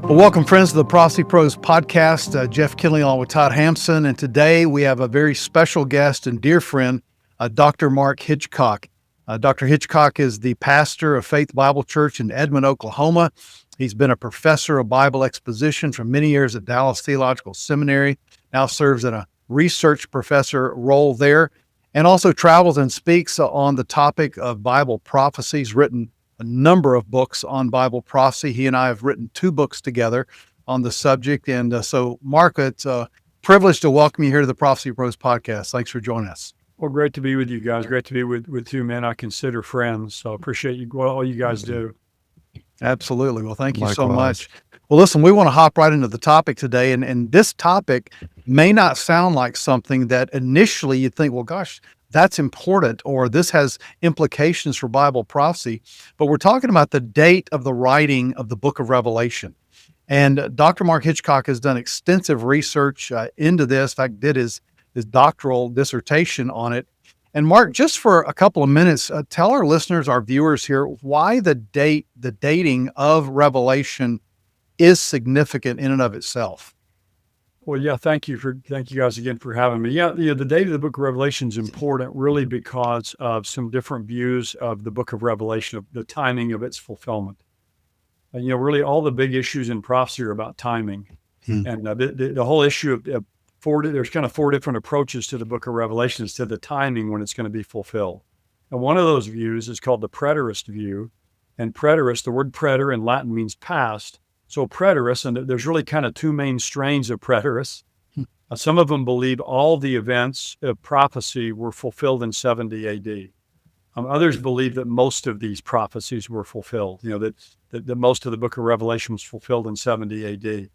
Well, welcome, friends, to the Prophecy Pros podcast. Jeff Kinley along with Todd Hampson. And today we have a very special guest and dear friend, Dr. Mark Hitchcock. Dr. Hitchcock is the pastor of Faith Bible Church in Edmond, Oklahoma. He's been a professor of Bible exposition for many years at Dallas Theological Seminary, now serves in a research professor role there, and also travels and speaks on the topic of Bible prophecy. He's written a number of books on Bible prophecy. He and I have written 2 books together on the subject. And so, Mark, it's a privilege to welcome you here to the Prophecy Pros podcast. Thanks for joining us. Well, great to be with you guys. Great to be with 2 men I consider friends. So appreciate you, all you guys do. Absolutely. Well, thank you so much. Well, listen, we want to hop right into the topic today. And this topic may not sound like something that initially you'd think, well, gosh, that's important, or this has implications for Bible prophecy. But we're talking about the date of the writing of the book of Revelation. And Dr. Mark Hitchcock has done extensive research into this. In fact, did his doctoral dissertation on it. And Mark, just for a couple of minutes, tell our listeners, our viewers here, why the dating of Revelation is significant in and of itself. Well, yeah, thank you guys again for having me. Yeah, the date of the book of Revelation is important really because of some different views of the book of Revelation, of the timing of its fulfillment. And, really all the big issues in prophecy are about timing. And the whole issue of there's kind of 4 different approaches to the book of Revelation as to the timing when it's going to be fulfilled. And one of those views is called the preterist view. And preterist, the word preter in Latin means past. So preterists, and there's really kind of 2 main strains of preterists. Some of them believe all the events of prophecy were fulfilled in 70 AD. Others believe that most of these prophecies were fulfilled, that most of the book of Revelation was fulfilled in 70 AD.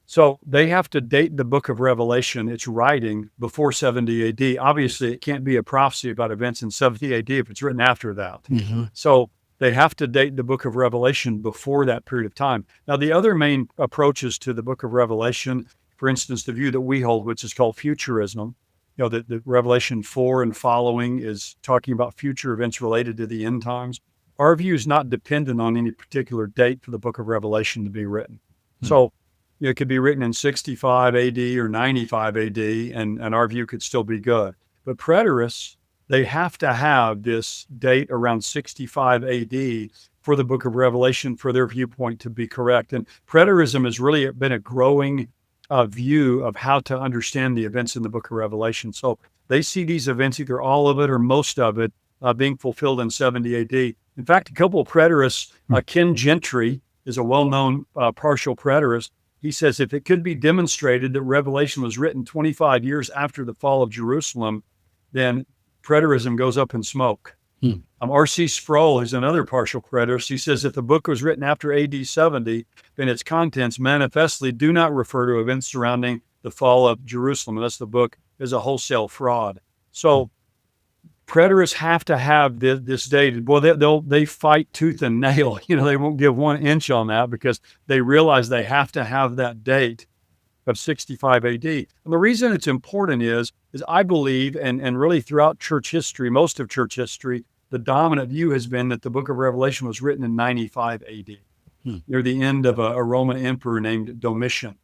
So they have to date the book of Revelation, its writing, before 70 AD. Obviously, it can't be a prophecy about events in 70 AD if it's written after that. So they have to date the book of Revelation before that period of time. Now, the other main approaches to the book of Revelation, for instance, the view that we hold, which is called futurism, that the Revelation 4 and following is talking about future events related to the end times. Our view is not dependent on any particular date for the book of Revelation to be written. So it could be written in 65 AD or 95 AD, and our view could still be good. But preterists, they have to have this date around 65 AD for the book of Revelation for their viewpoint to be correct. And preterism has really been a growing view of how to understand the events in the book of Revelation. So they see these events, either all of it or most of it, being fulfilled in 70 AD. In fact, a couple of preterists, Ken Gentry is a well-known partial preterist. He says if it could be demonstrated that Revelation was written 25 years after the fall of Jerusalem, then preterism goes up in smoke. R.C. Sproul is another partial preterist. He says if the book was written after AD 70, then its contents manifestly do not refer to events surrounding the fall of Jerusalem, unless the book is a wholesale fraud. So preterists have to have this date. Boy, they fight tooth and nail. They won't give 1 inch on that because they realize they have to have that date of 65 AD. And the reason it's important is I believe, and really throughout church history, most of church history, the dominant view has been that the book of Revelation was written in 95 AD, near the end of a Roman emperor named Domitian.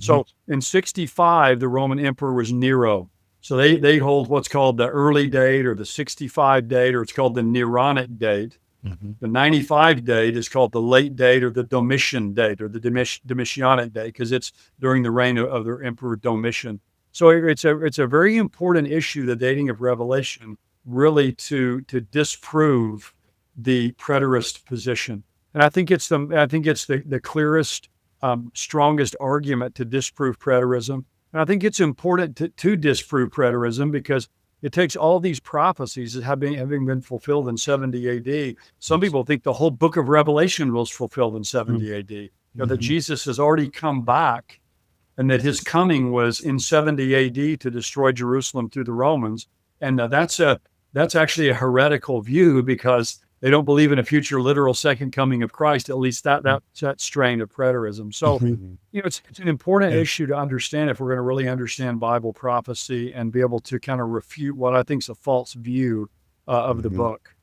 So in 65, the Roman emperor was Nero. So they hold what's called the early date or the 65 date, or it's called the Neronic date. The 95 date is called the late date or the Domitian date or the Domitianic date, because it's during the reign of the Emperor Domitian. So it's a very important issue, the dating of Revelation, really to disprove the preterist position. And I think it's the clearest, strongest argument to disprove preterism. And I think it's important to disprove preterism because it takes all these prophecies that having been fulfilled in 70 AD. Some people think the whole book of Revelation was fulfilled in 70 AD. That Jesus has already come back and that his coming was in 70 AD to destroy Jerusalem through the Romans. And that's actually a heretical view because they don't believe in a future literal second coming of Christ, at least that strain of preterism. So, it's an important issue to understand if we're going to really understand Bible prophecy and be able to kind of refute what I think is a false view of the book.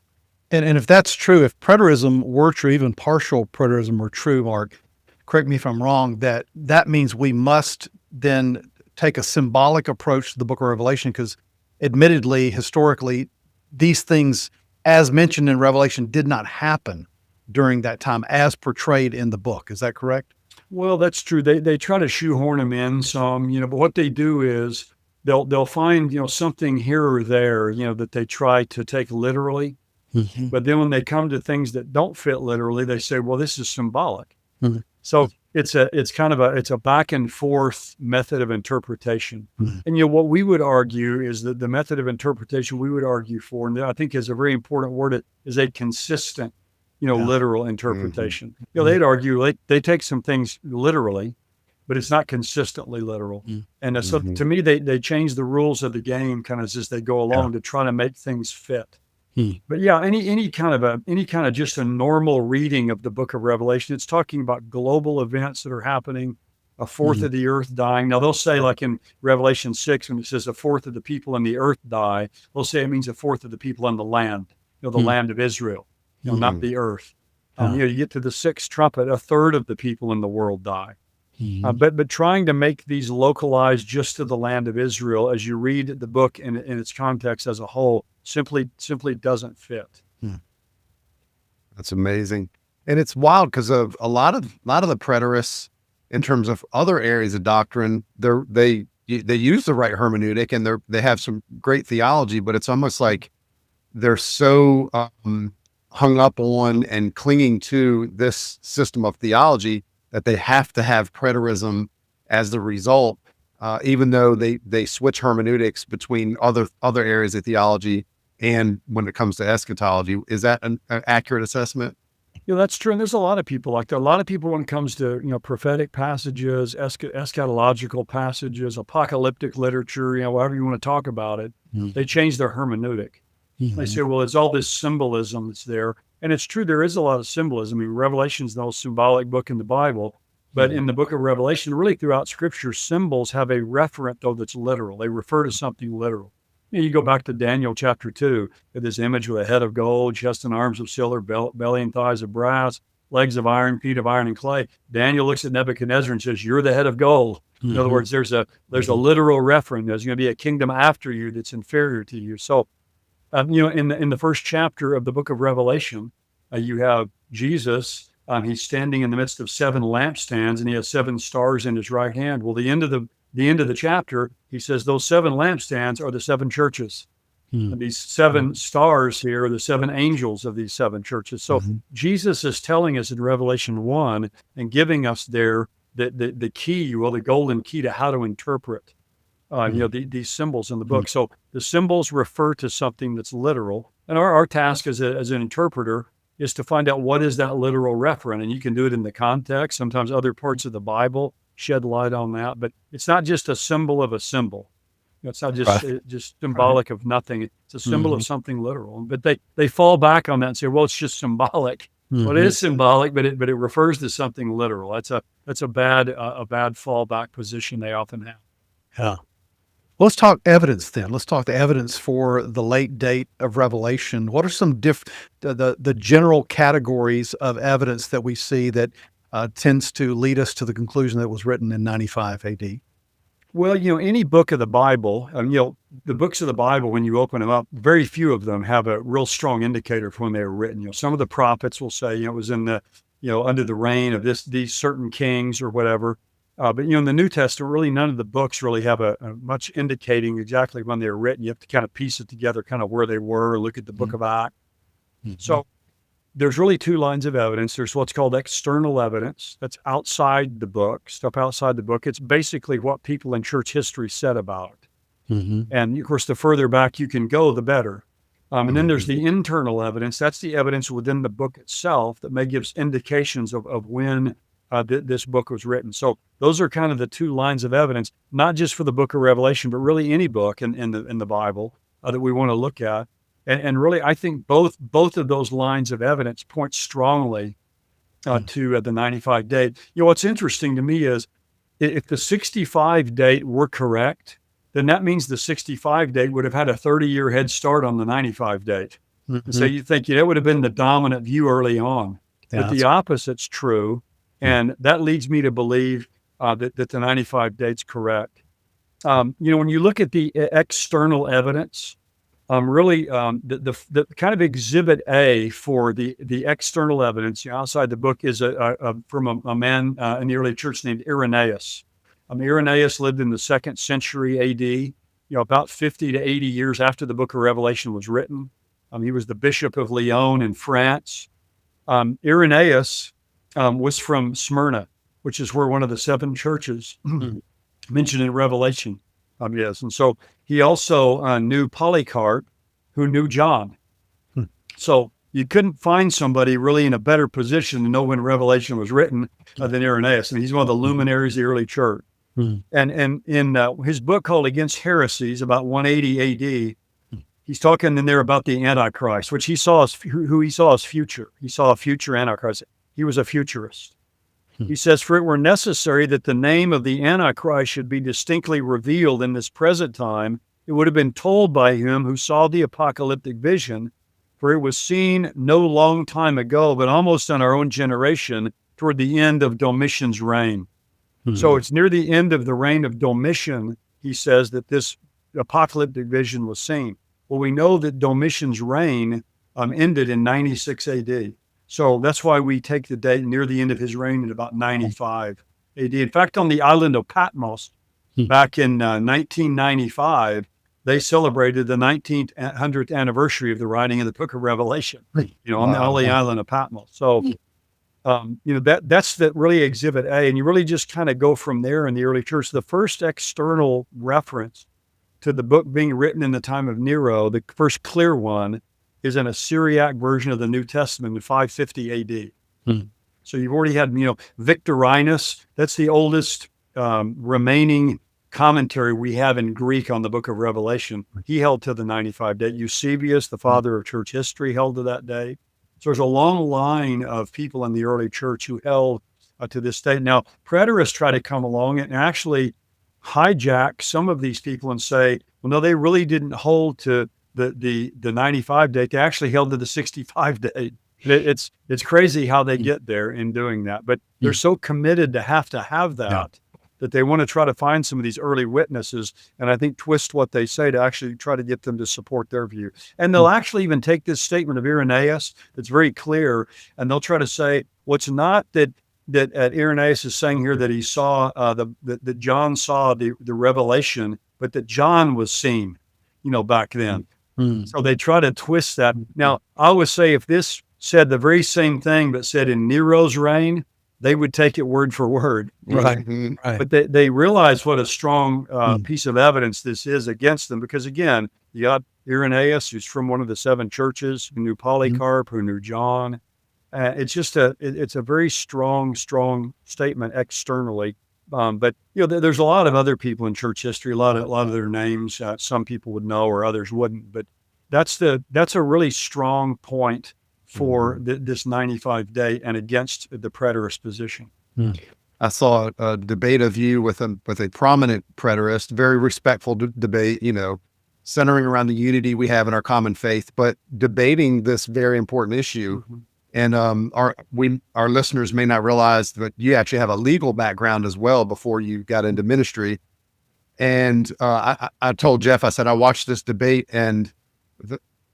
And if that's true, if preterism were true, even partial preterism were true, Mark, correct me if I'm wrong, that means we must then take a symbolic approach to the book of Revelation because admittedly, historically, these things, as mentioned in Revelation, did not happen during that time as portrayed in the book. Is that correct? Well, that's true. They try to shoehorn them in some, but what they do is they'll find, something here or there, that they try to take literally. Mhm. But then when they come to things that don't fit literally, they say, well, this is symbolic. Mhm. So it's a back and forth method of interpretation. Mhm. And what we would argue is that the method of interpretation we would argue for, and I think is a very important word, is a consistent, Yeah. literal interpretation. They'd argue they take some things literally, but it's not consistently literal. Mhm. And so to me, they change the rules of the game kind of as they go along to try to make things fit. But yeah, any kind of just a normal reading of the book of Revelation, it's talking about global events that are happening, a fourth of the earth dying. Now they'll say, like in Revelation 6, when it says a fourth of the people on the earth die, they'll say it means a fourth of the people on the land, the land of Israel, not the earth. You get to the sixth trumpet, a third of the people in the world die. But trying to make these localized just to the land of Israel as you read the book in its context as a whole simply doesn't fit. That's amazing. And it's wild because of a lot of the preterists in terms of other areas of doctrine, they use the right hermeneutic and they have some great theology, but it's almost like they're so hung up on and clinging to this system of theology that they have to have preterism as the result, even though they switch hermeneutics between other areas of theology and when it comes to eschatology. Is that an accurate assessment? That's true. And there's a lot of people like that. A lot of people, when it comes to, prophetic passages, eschatological passages, apocalyptic literature, however you want to talk about it, they change their hermeneutic. They say, well, it's all this symbolism that's there. And it's true, there is a lot of symbolism. I mean, Revelation's the most symbolic book in the Bible. But in the book of Revelation, really throughout Scripture, symbols have a referent, though, that's literal. They refer to something literal. You go back to Daniel chapter 2, this image with a head of gold, chest and arms of silver, belly and thighs of brass, legs of iron, feet of iron and clay. Daniel looks at Nebuchadnezzar and says, you're the head of gold. In other words, there's a literal referent. There's going to be a kingdom after you that's inferior to you. So, in the first chapter of the book of Revelation, you have Jesus. He's standing in the midst of 7 lampstands, and he has 7 stars in his right hand. Well, the end of the chapter, he says those 7 lampstands are the 7 churches. And these 7 stars here are the 7 angels of these 7 churches. So Jesus is telling us in Revelation 1 and giving us there the key, the golden key to how to interpret these symbols in the book. So the symbols refer to something that's literal. And our task as an interpreter is to find out what is that literal referent. And you can do it in the context. Sometimes other parts of the Bible shed light on that. But it's not just a symbol of a symbol. It's not just symbolic of nothing. It's a symbol of something literal. But they fall back on that and say, well, it's just symbolic. Well, it is symbolic, but it refers to something literal. That's a bad fallback position they often have. Yeah. Let's talk evidence then. Let's talk the evidence for the late date of Revelation. What are some the general categories of evidence that we see that tends to lead us to the conclusion that it was written in 95 AD? Well, any book of the Bible, the books of the Bible, when you open them up, very few of them have a real strong indicator for when they were written. Some of the prophets will say, it was in the, under the reign of these certain kings or whatever. But in the New Testament, really none of the books really have a much indicating exactly when they were written. You have to kind of piece it together, kind of where they were, look at the book of Acts. So there's really 2 lines of evidence. There's what's called external evidence. That's outside the book, stuff outside the book. It's basically what people in church history said about it. And of course, the further back you can go, the better. And then there's the internal evidence. That's the evidence within the book itself that may give indications of when this book was written. So those are kind of the 2 lines of evidence, not just for the book of Revelation, but really any book in the Bible that we want to look at. And really, I think both of those lines of evidence point strongly to the 95 date. What's interesting to me is if the 65 date were correct, then that means the 65 date would have had a 30-year head start on the 95 date. So you think that would have been the dominant view early on. But the opposite's true. And that leads me to believe that the 95 date's correct. When you look at the external evidence, the kind of exhibit A for the external evidence outside the book is from a man in the early church named Irenaeus. Irenaeus lived in the 2nd century AD, about 50 to 80 years after the book of Revelation was written. He was the bishop of Lyon in France. Irenaeus was from Smyrna, which is where one of the 7 churches mentioned in Revelation is. And so he also knew Polycarp, who knew John. So you couldn't find somebody really in a better position to know when Revelation was written than Irenaeus. And he's one of the luminaries of the early church. And in his book called Against Heresies, about 180 AD, he's talking in there about the Antichrist, which he saw as who he saw as future. He saw a future Antichrist. He was a futurist. He says, for it were necessary that the name of the Antichrist should be distinctly revealed in this present time. It would have been told by him who saw the apocalyptic vision, for it was seen no long time ago, but almost in our own generation, toward the end of Domitian's reign. So it's near the end of the reign of Domitian, he says, that this apocalyptic vision was seen. Well, we know that Domitian's reign ended in 96 AD. So that's why we take the date near the end of his reign in about 95 AD. In fact, on the island of Patmos, back in 1995, they celebrated the 1900th anniversary of the writing of the book of Revelation, on the island of Patmos. So, that's really exhibit A. And you really just kind of go from there in the early church. The first external reference to the book being written in the time of Nero, the first clear one, is in a Syriac version of the New Testament in 550 AD. So you've already had, Victorinus. That's the oldest remaining commentary we have in Greek on the book of Revelation. He held to the 95 date. Eusebius, the father of church history, held to that date. So there's a long line of people in the early church who held to this date. Now, preterists try to come along and actually hijack some of these people and say, well, no, they really didn't hold to the 95 date. They actually held to the 65 date. It's crazy how they get there in doing that, but they're so committed to have that they want to try to find some of these early witnesses, and I think twist what they say to actually try to get them to support their view. And they'll actually even take this statement of Irenaeus that's very clear, and they'll try to say, well, it's not that Irenaeus is saying here that he saw that John saw the revelation, but that John was seen, back then. So they try to twist that. Now, I would say if this said the very same thing, but said in Nero's reign, they would take it word for word. Right. But they realize what a strong piece of evidence this is against them, because again, you got Irenaeus, who's from one of the 7 churches, who knew Polycarp, who knew John. It's just it's a very strong statement externally. But there's a lot of other people in church history, a lot of their names, some people would know or others wouldn't. But that's a really strong point for this 95 date and against the preterist position. I saw a debate of you with a prominent preterist, very respectful debate, centering around the unity we have in our common faith, but debating this very important issue. And our listeners may not realize that you actually have a legal background as well before you got into ministry. And I told Jeff, I said, I watched this debate, and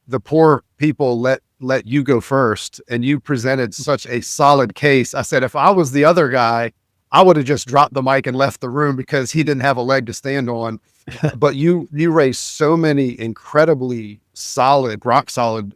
the poor people let you go first, and you presented such a solid case. I said, if I was the other guy, I would have just dropped the mic and left the room because he didn't have a leg to stand on. But you raised so many incredibly rock solid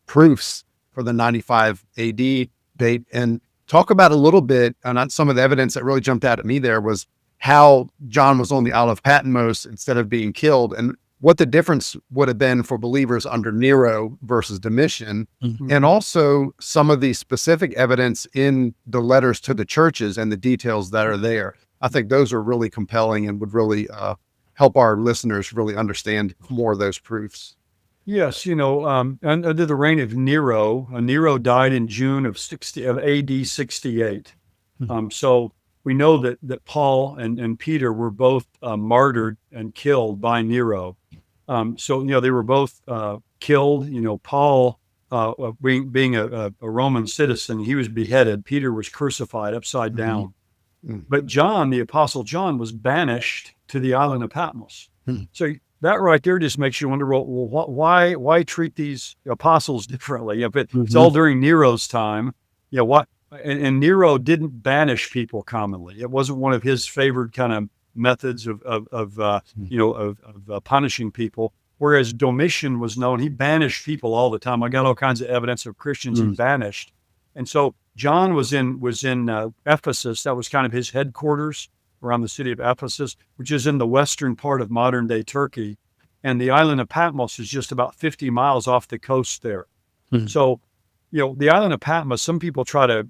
proofs for the 95 AD date. And talk about a little bit, and some of the evidence that really jumped out at me there was how John was on the Isle of Patmos instead of being killed, and what the difference would have been for believers under Nero versus Domitian, and also some of the specific evidence in the letters to the churches and the details that are there. I think those are really compelling and would really help our listeners really understand more of those proofs. Yes, under the reign of Nero, Nero died in June of AD 68. So we know that Paul and Peter were both martyred and killed by Nero. So they were both killed. Paul being a Roman citizen, he was beheaded. Peter was crucified upside down. Mhm. But John, the Apostle John, was banished to the island of Patmos. Hmm. So that right there just makes you wonder, well, why treat these apostles differently? If it's all during Nero's time, what? And Nero didn't banish people commonly. It wasn't one of his favored kind of methods of punishing people. Whereas Domitian was known, he banished people all the time. I got all kinds of evidence of Christians he banished. And so John was in Ephesus. That was kind of his headquarters around the city of Ephesus, which is in the western part of modern day Turkey. And the island of Patmos is just about 50 miles off the coast there. So, the island of Patmos, some people try to,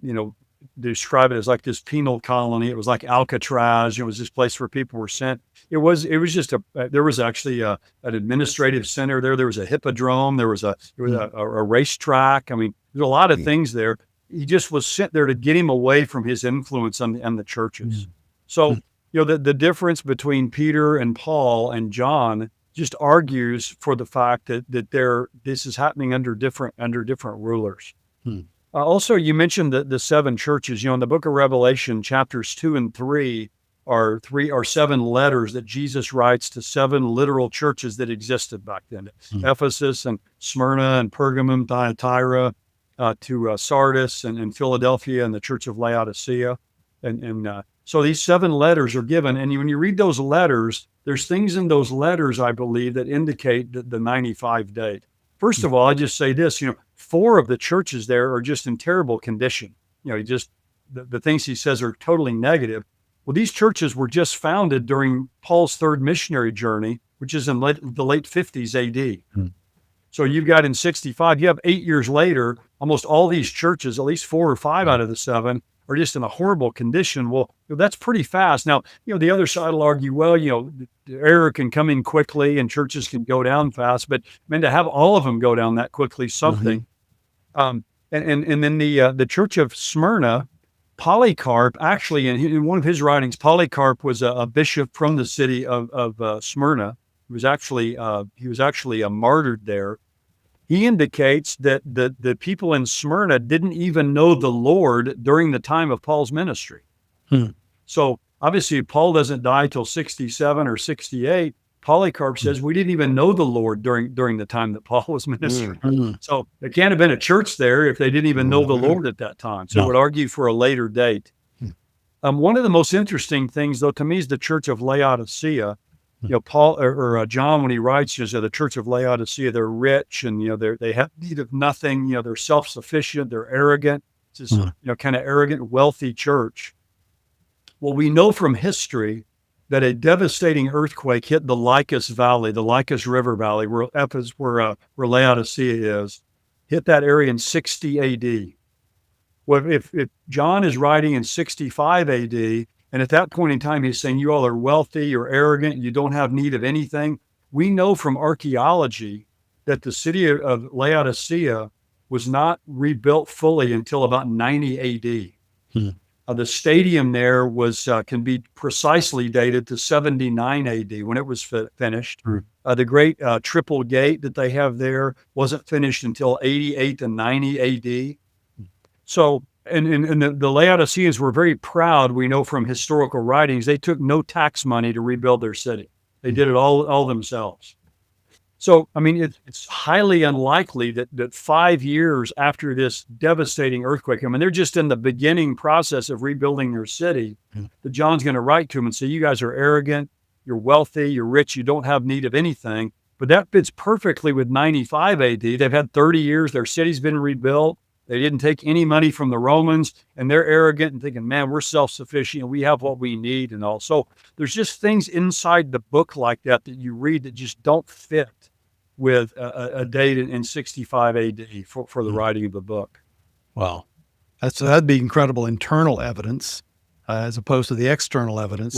describe it as like this penal colony. It was like Alcatraz. It was this place where people were sent. It was just there was actually an administrative center there. There was a hippodrome. There was a racetrack. I mean, there's a lot of things there. He just was sent there to get him away from his influence on the churches. So, the difference between Peter and Paul and John just argues for the fact that this is happening under different rulers. Also, you mentioned the seven churches. In the book of Revelation, chapters 2 and 3 are 7 letters that Jesus writes to 7 literal churches that existed back then. Ephesus and Smyrna and Pergamum, Thyatira, to Sardis and Philadelphia and the church of Laodicea. So these 7 letters are given. And when you read those letters, there's things in those letters, I believe, that indicate the 95 date. First of all, I just say this, 4 of the churches there are just in terrible condition. The things he says are totally negative. Well, these churches were just founded during Paul's 3rd missionary journey, which is in the late 50s AD. So you've got in 65, you have 8 years later, almost all these churches, at least 4 or 5 out of the 7, are just in a horrible condition. Well, that's pretty fast. Now, the other side will argue, well, the error can come in quickly and churches can go down fast, but to have all of them go down that quickly, something. And then the church of Smyrna, Polycarp, actually, in one of his writings, Polycarp was a bishop from the city of Smyrna. He was actually martyred there. He indicates that the people in Smyrna didn't even know the Lord during the time of Paul's ministry. So obviously, Paul doesn't die till 67 or 68. Polycarp says we didn't even know the Lord during the time that Paul was ministering. So there can't have been a church there if they didn't even know the Lord at that time. So it would argue for a later date. One of the most interesting things, though, to me is the church of Laodicea. Paul or John, when he writes, the church of Laodicea, they're rich and, they have need of nothing. They're self-sufficient. They're arrogant. It's this, kind of arrogant, wealthy church. Well, we know from history that a devastating earthquake hit the Lycus Valley, the Lycus River Valley, where Laodicea is, hit that area in 60 AD. Well, if John is writing in 65 AD, and at that point in time, he's saying, you all are wealthy, you're arrogant, you don't have need of anything. We know from archaeology that the city of Laodicea was not rebuilt fully until about 90 AD. The stadium there can be precisely dated to 79 AD when it was finished. The great triple gate that they have there wasn't finished until 88 to 90 AD. So, and the Laodiceans were very proud, we know from historical writings, they took no tax money to rebuild their city. They did it all themselves. So, it's highly unlikely that 5 years after this devastating earthquake, they're just in the beginning process of rebuilding their city, that John's going to write to them and say, you guys are arrogant, you're wealthy, you're rich, you don't have need of anything. But that fits perfectly with 95 AD. They've had 30 years, their city's been rebuilt. They didn't take any money from the Romans, and they're arrogant and thinking, man, we're self-sufficient, we have what we need and all. So there's just things inside the book like that you read that just don't fit with a date in 65 AD for the writing of the book. Wow. That'd be incredible internal evidence as opposed to the external evidence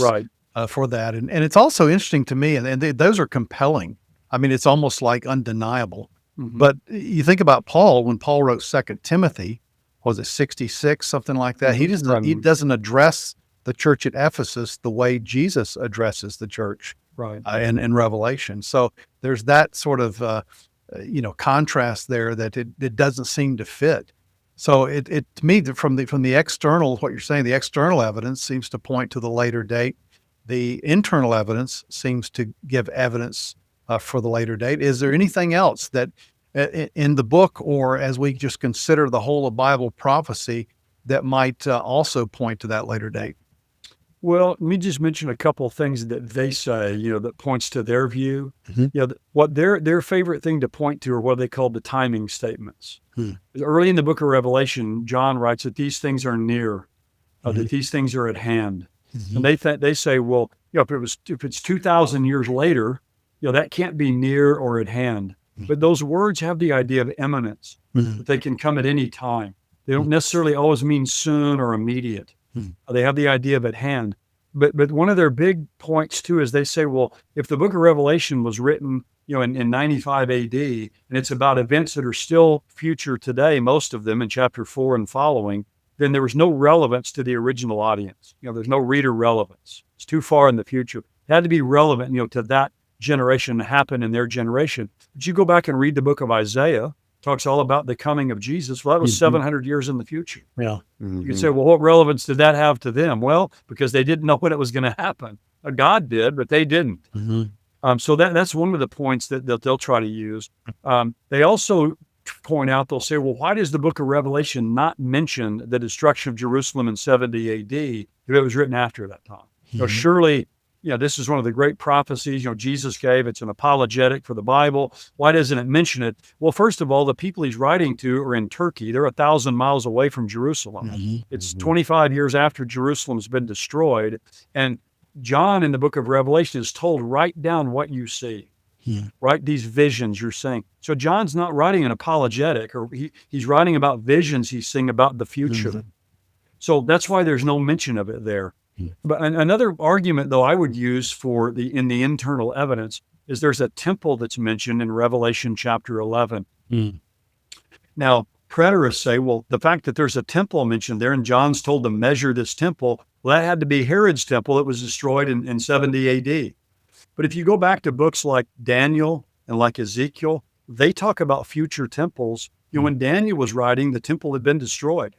for that. And it's also interesting to me, and those are compelling. It's almost like undeniable. But you think about Paul, when Paul wrote 2 Timothy, was it 66, something like that? He doesn't address the church at Ephesus the way Jesus addresses the church in Revelation. So there's that sort of contrast there that it doesn't seem to fit. So it to me, from the external, what you're saying, the external evidence seems to point to the later date. The internal evidence seems to give evidence for the later date. Is there anything else that in the book, or as we just consider the whole of Bible prophecy, that might also point to that later date? Well, let me just mention a couple of things that they say, that points to their view. Mhm. What their favorite thing to point to are what they call the timing statements. Early in the book of Revelation, John writes that these things are near, that these things are at hand. And they say, well, if it's 2,000 years later, that can't be near or at hand. But those words have the idea of imminence, that they can come at any time. They don't necessarily always mean soon or immediate. They have the idea of at hand. But one of their big points too is they say, well, if the book of Revelation was written, in 95 AD, and it's about events that are still future today, most of them in chapter 4 and following, then there was no relevance to the original audience. There's no reader relevance. It's too far in the future. It had to be relevant, to that generation to happen in their generation. But you go back and read the book of Isaiah, talks all about the coming of Jesus. Well, that was 700 years in the future. Yeah. You could say, well, what relevance did that have to them? Well, because they didn't know when it was going to happen. God did, but they didn't. So that's one of the points that they'll try to use. They also point out, they'll say, well, why does the book of Revelation not mention the destruction of Jerusalem in 70 AD if it was written after that time? Surely, this is one of the great prophecies, Jesus gave. It's an apologetic for the Bible. Why doesn't it mention it? Well, first of all, the people he's writing to are in Turkey. They're 1,000 miles away from Jerusalem. It's 25 years after Jerusalem's been destroyed. And John in the book of Revelation is told, write down what you see. Write these visions you're seeing. So John's not writing an apologetic, or he's writing about visions he's seeing about the future. So that's why there's no mention of it there. But another argument, though, I would use in the internal evidence is there's a temple that's mentioned in Revelation chapter 11. Now, preterists say, well, the fact that there's a temple mentioned there, and John's told to measure this temple, well, that had to be Herod's temple that was destroyed in 70 AD. But if you go back to books like Daniel and like Ezekiel, they talk about future temples. When Daniel was writing, the temple had been destroyed.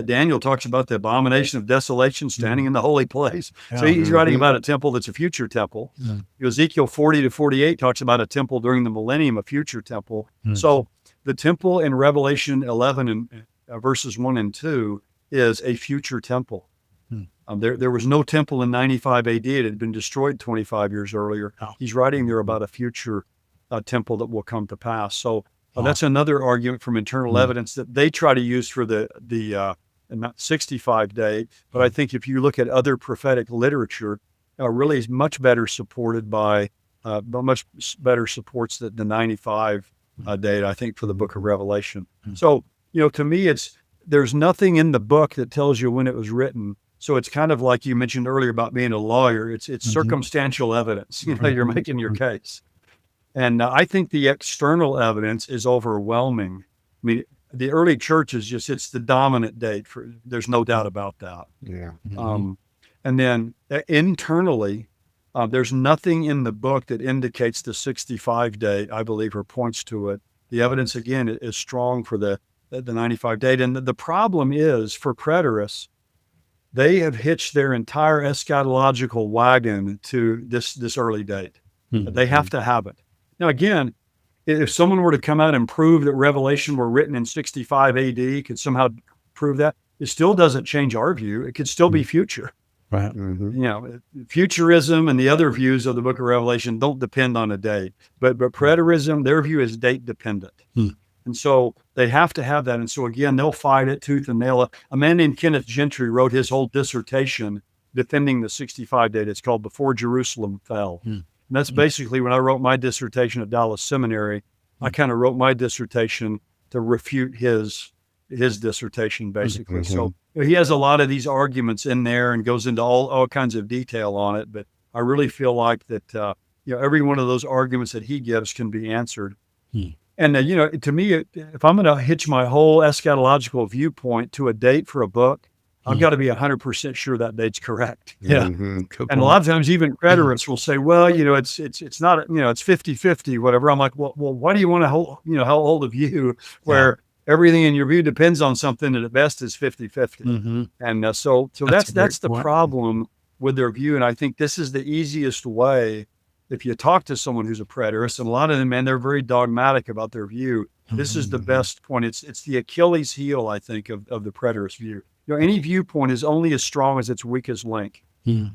Daniel talks about the abomination of desolation standing in the holy place. So he's writing about a temple that's a future temple. Ezekiel 40 to 48 talks about a temple during the millennium, a future temple. So the temple in Revelation 11 and verses 1 and 2 is a future temple. There was no temple in 95 AD. It had been destroyed 25 years earlier. He's writing there about a future temple that will come to pass. So that's another argument from internal evidence that they try to use for the not 65 day. But I think if you look at other prophetic literature, really is much better supported by, much better supports the 95 date, I think, for the book of Revelation. So, to me, there's nothing in the book that tells you when it was written. So it's kind of like you mentioned earlier about being a lawyer. It's circumstantial evidence. You're making your case. And I think the external evidence is overwhelming. I mean, the early church is it's the dominant date. There's no doubt about that. Yeah. And then internally, there's nothing in the book that indicates the 65 date, I believe, or points to it. The evidence, again, is strong for the 95 date. And the problem is, for preterists, they have hitched their entire eschatological wagon to this early date. They have to have it. Now, again, if someone were to come out and prove that Revelation were written in 65 AD, could somehow prove that, it still doesn't change our view. It could still be future. Right. Futurism and the other views of the book of Revelation don't depend on a date. But preterism, their view is date dependent. And so they have to have that. And so, again, they'll fight it tooth and nail. A man named Kenneth Gentry wrote his whole dissertation defending the 65 date. It's called Before Jerusalem Fell. And that's basically when I wrote my dissertation at Dallas Seminary. I kind of wrote my dissertation to refute his dissertation, basically. So he has a lot of these arguments in there and goes into all kinds of detail on it. But I really feel like that, every one of those arguments that he gives can be answered. And, to me, if I'm going to hitch my whole eschatological viewpoint to a date for a book, I've got to be 100% sure that date's correct. Yeah. Good And a point. lot of times even preterists will say, well, it's not, it's 50-50, whatever. I'm like, well, why do you want to hold, how old of you where everything in your view depends on something that at best is 50-50. And so that's the problem with their view. And I think this is the easiest way. If you talk to someone who's a preterist, and a lot of them, man, they're very dogmatic about their view. This is the best point. It's the Achilles heel, I think, of the preterist view. Any viewpoint is only as strong as its weakest link. And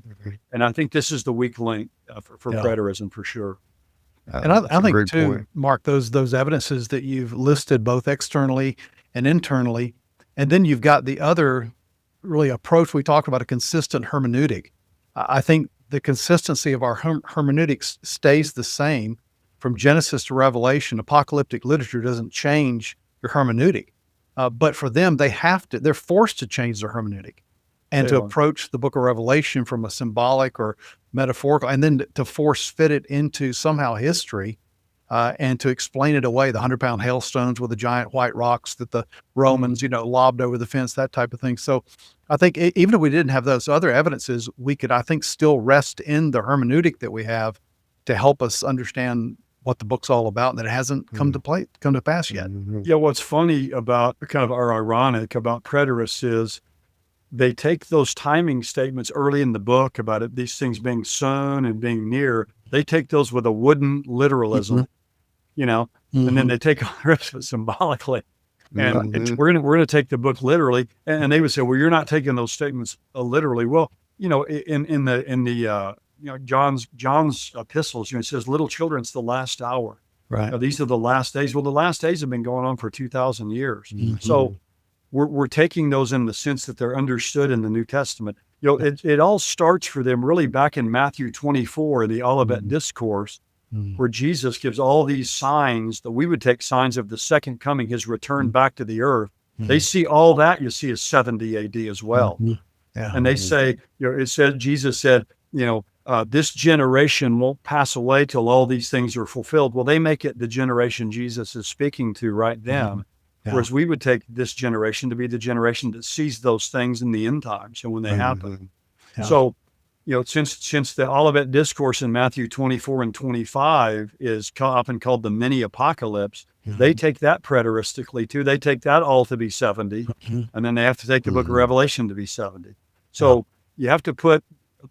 I think this is the weak link for preterism for sure. And I think too, point. Mark, those evidences that you've listed both externally and internally, and then you've got the other really approach we talked about, a consistent hermeneutic. I think the consistency of our hermeneutics stays the same from Genesis to Revelation. Apocalyptic literature doesn't change your hermeneutic, but for them, they're forced to change their hermeneutic and to approach the book of Revelation from a symbolic or metaphorical, and then to force fit it into somehow history and to explain it away, the 100-pound hailstones with the giant white rocks that the Romans, lobbed over the fence, that type of thing. So I think even if we didn't have those other evidences, we could, I think, still rest in the hermeneutic that we have to help us understand what the book's all about, and that it hasn't come to pass yet. Yeah, what's funny about, or ironic about preterists is they take those timing statements early in the book about these things being soon and being near. They take those with a wooden literalism, and then they take all the rest of it symbolically. And we're going to take the book literally. And they would say, well, you're not taking those statements literally. Well, in the John's epistles, it says, little children, it's the last hour. Right. These are the last days. Well, the last days have been going on for 2,000 years. So we're taking those in the sense that they're understood in the New Testament. It all starts for them really back in Matthew 24, the Olivet Discourse, where Jesus gives all these signs that we would take signs of the second coming, his return back to the earth. They see all that, you see, as 70 AD as well. And they say, Jesus said, this generation won't pass away till all these things are fulfilled. Well, they make it the generation Jesus is speaking to right then. Whereas we would take this generation to be the generation that sees those things in the end times and when they happen. So, since the Olivet Discourse in Matthew 24 and 25 is often called the mini apocalypse, they take that preteristically too. They take that all to be 70, and then they have to take the book of Revelation to be 70. So you have to put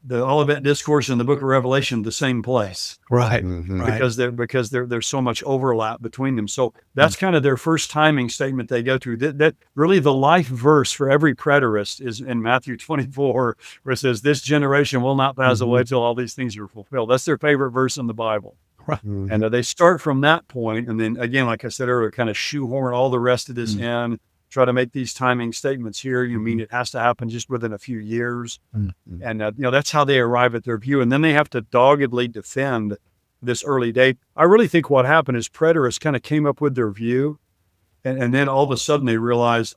the Olivet Discourse and the book of Revelation the same place, Right. because there's so much overlap between them. So that's kind of their first timing statement they go through. That really the life verse for every preterist is in Matthew 24, where it says, "This generation will not pass away till all these things are fulfilled." That's their favorite verse in the Bible. Right. And they start from that point, and then again, like I said earlier, kind of shoehorn all the rest of this in. Try to make these timing statements here. You mean it has to happen just within a few years. And, that's how they arrive at their view. And then they have to doggedly defend this early date. I really think what happened is preterists kind of came up with their view. And then all of a sudden they realized,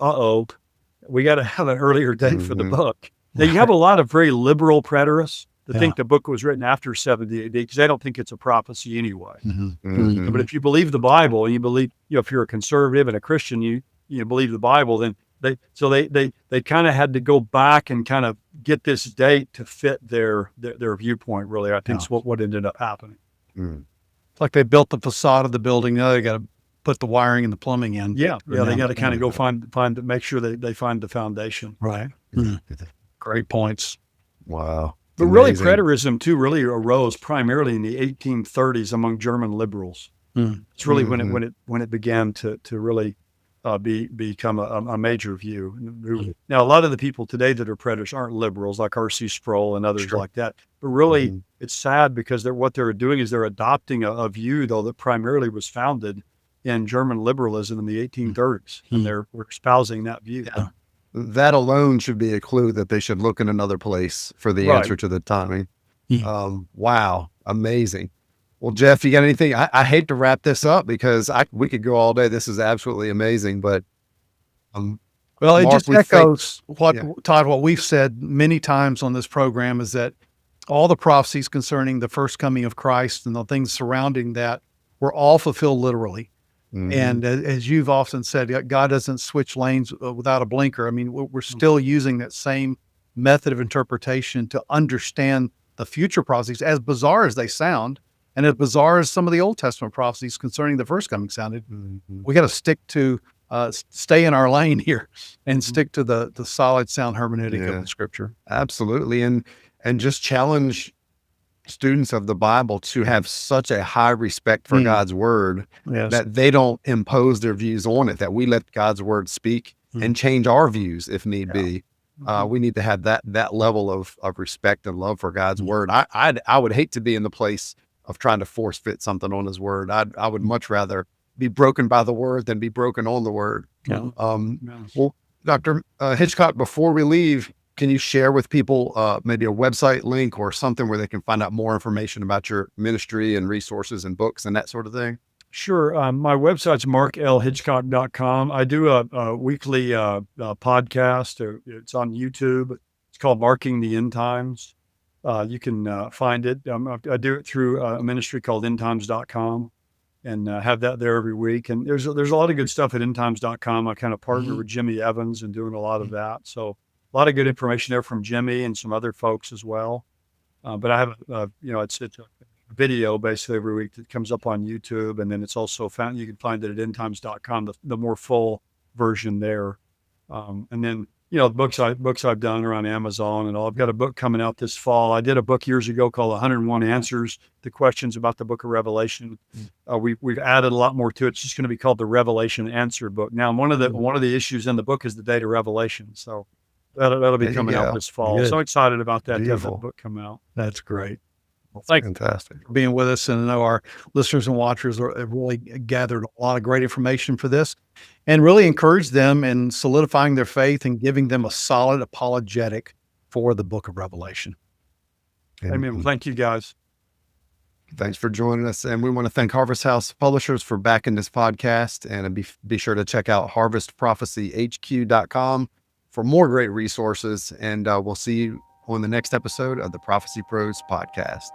we got to have an earlier date for the book. Now, you have a lot of very liberal preterists that think the book was written after 70 AD because they don't think it's a prophecy anyway. But if you believe the Bible and you believe, if you're a conservative and a Christian, you believe the Bible, then they kind of had to go back and kind of get this date to fit their viewpoint. Really, I think is what ended up happening. It's like they built the facade of the building. Now they got to put the wiring and the plumbing in. They got to kind of go make sure they find the foundation. Right. Great points. Wow. But really, preterism too really arose primarily in the 1830s among German liberals. It's really when it began to really become a major view. Now, a lot of the people today that are preterists aren't liberals, like R.C. Sproul and others like that. But really, it's sad because what they're doing is they're adopting a view, though, that primarily was founded in German liberalism in the 1830s, and they're espousing that view. That alone should be a clue that they should look in another place for the answer to the timing. Wow, amazing. Well, Jeff, you got anything? I hate to wrap this up because we could go all day. This is absolutely amazing, but well, it just echoes Todd, what we've said many times on this program is that all the prophecies concerning the first coming of Christ and the things surrounding that were all fulfilled literally. And as you've often said, God doesn't switch lanes without a blinker. I mean, we're still using that same method of interpretation to understand the future prophecies, as bizarre as they sound, and as bizarre as some of the Old Testament prophecies concerning the first coming sounded. We got to stick to, stay in our lane here and stick to the solid, sound hermeneutic of the Scripture. Absolutely. And just challenge students of the Bible to have such a high respect for God's word that they don't impose their views on it, that we let God's word speak and change our views if need be. We need to have that level of respect and love for God's word. I would hate to be in the place of trying to force fit something on his word. I would much rather be broken by the word than be broken on the word. Well, Dr. Hitchcock, before we leave, can you share with people maybe a website link or something where they can find out more information about your ministry and resources and books and that sort of thing? Sure. My website's marklhitchcock.com. I do a weekly podcast. It's on YouTube. It's called Marking the End Times. You can find it. I do it through a ministry called endtimes.com and have that there every week. And there's a lot of good stuff at endtimes.com. I kind of partner with Jimmy Evans and doing a lot of that. So a lot of good information there from Jimmy and some other folks as well. But I have, it's a video basically every week that comes up on YouTube. And then it's also found, you can find it at endtimes.com, the more full version there. And then, the books I've done are on Amazon and all. I've got a book coming out this fall. I did a book years ago called 101 Answers to Questions about the Book of Revelation. We've added a lot more to it. It's just going to be called the Revelation Answer Book. Now, one of the issues in the book is the date of Revelation. So that'll be coming out this fall. Good. So excited about that to have Beautiful. that book come out. That's great. Well, thank you Fantastic. for being with us. And I know our listeners and watchers have really gathered a lot of great information for this and really encourage them in solidifying their faith and giving them a solid apologetic for the book of Revelation. Amen. Well, thank you, guys. Thanks for joining us. And we want to thank Harvest House Publishers for backing this podcast. And be sure to check out harvestprophecyhq.com for more great resources. And we'll see you on the next episode of the Prophecy Pros podcast.